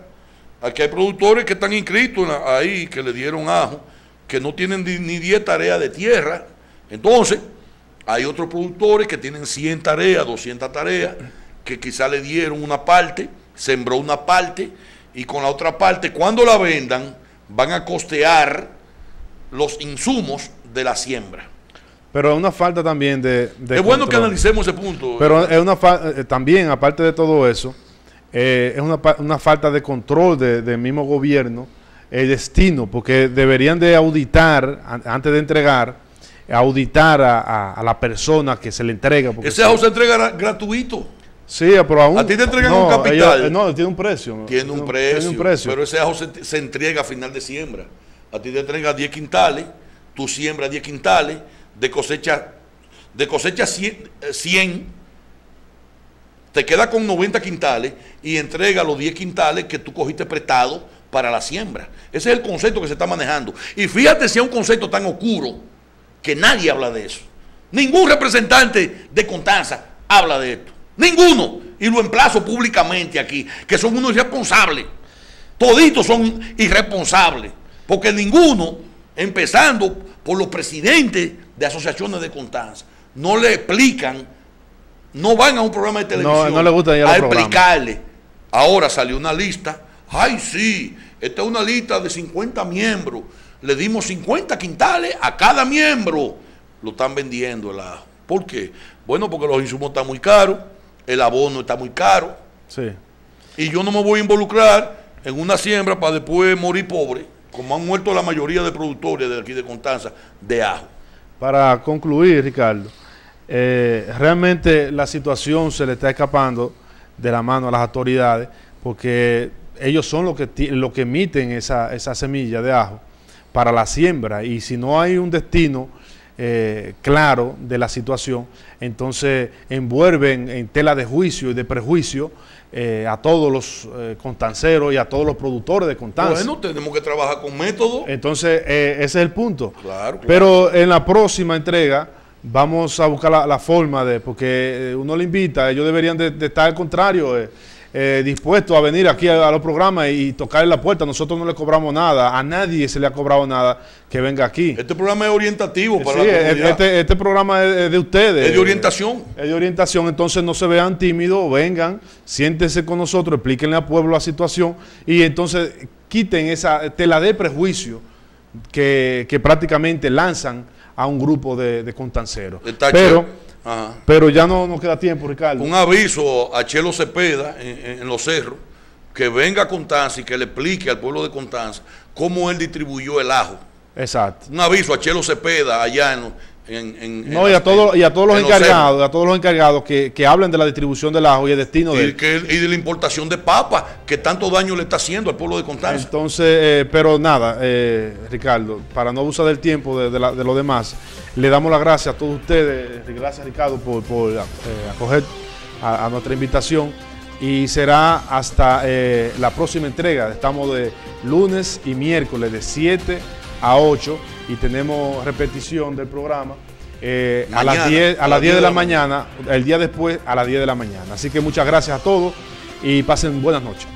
[SPEAKER 8] Aquí hay productores que están inscritos ahí, que le dieron ajo, que no tienen ni 10 tareas de tierra. Entonces, hay otros productores que tienen 100 tareas, 200 tareas, que quizá le dieron una parte, sembró una parte, y con la otra parte, cuando la vendan, van a costear los insumos de la siembra.
[SPEAKER 7] Pero es una falta también de
[SPEAKER 8] es bueno que analicemos ese punto.
[SPEAKER 7] Pero es una también, aparte de todo eso, es una falta de control del mismo gobierno, el destino, porque deberían de auditar, antes de entregar, auditar a la persona que se le entrega.
[SPEAKER 8] Ese ajo se entrega gratuito.
[SPEAKER 7] Sí, pero aún...
[SPEAKER 8] A ti te entregan un capital.
[SPEAKER 7] No, tiene un precio.
[SPEAKER 8] Tiene un precio. Pero ese ajo se entrega a final de siembra. A ti te entregan 10 quintales, tú siembras 10 quintales, de cosecha 100, te queda con 90 quintales y entrega los 10 quintales que tú cogiste prestado para la siembra. Ese es el concepto que se está manejando. Y fíjate si es un concepto tan oscuro que nadie habla de eso. Ningún representante de Contanza habla de esto. Ninguno. Y lo emplazo públicamente aquí, que son unos irresponsables. Toditos son irresponsables. Porque ninguno, empezando por los presidentes de asociaciones de Contanza, no le explican, no van a un programa de televisión
[SPEAKER 7] no le gusta ir a
[SPEAKER 8] explicarle. Ahora salió una lista. Ay, sí, esta es una lista de 50 miembros. Le dimos 50 quintales a cada miembro. Lo están vendiendo el ajo. ¿Por qué? Bueno, porque los insumos están muy caros, el abono está muy caro.
[SPEAKER 7] Sí.
[SPEAKER 8] Y yo no me voy a involucrar en una siembra para después morir pobre, como han muerto la mayoría de productores de aquí de Contanza de ajo.
[SPEAKER 7] Para concluir, Ricardo, realmente la situación se le está escapando de la mano a las autoridades, porque ellos son los que emiten esa semilla de ajo para la siembra, y si no hay un destino claro de la situación, entonces envuelven en tela de juicio y de prejuicio a todos los contanceros y a todos los productores de Contanza.
[SPEAKER 8] Bueno, tenemos que trabajar con método.
[SPEAKER 7] Entonces, ese es el punto.
[SPEAKER 8] Claro.
[SPEAKER 7] Pero en la próxima entrega vamos a buscar la forma de, porque uno le invita, ellos deberían de estar al contrario, dispuestos a venir aquí a los programas y tocarle la puerta. Nosotros no le cobramos nada, a nadie se le ha cobrado nada que venga aquí.
[SPEAKER 8] Este programa es orientativo para
[SPEAKER 7] sí,
[SPEAKER 8] la comunidad.
[SPEAKER 7] Este programa es de ustedes.
[SPEAKER 8] Es de orientación.
[SPEAKER 7] Es de orientación, entonces no se vean tímidos, vengan, siéntense con nosotros, explíquenle al pueblo la situación y entonces quiten esa tela de prejuicio que prácticamente lanzan a un grupo de contanceros. Pero ya no nos queda tiempo, Ricardo.
[SPEAKER 8] Un aviso a Chelo Cepeda en Los Cerros, que venga a Contanza y que le explique al pueblo de Contanza cómo él distribuyó el ajo.
[SPEAKER 7] Exacto.
[SPEAKER 8] Un aviso a Chelo Cepeda allá
[SPEAKER 7] y a todos los encargados que hablen de la distribución del ajo y el destino
[SPEAKER 8] y de la importación de papa, que tanto daño le está haciendo al pueblo de Contanza.
[SPEAKER 7] Entonces, pero nada, Ricardo, para no abusar del tiempo de los demás, le damos las gracias a todos ustedes. Gracias, Ricardo, por acoger a nuestra invitación. Y será hasta la próxima entrega. Estamos de lunes y miércoles de 7 a 8 y tenemos repetición del programa a las 10 de la mañana, el día después a las 10 de la mañana. Así que muchas gracias a todos y pasen buenas noches.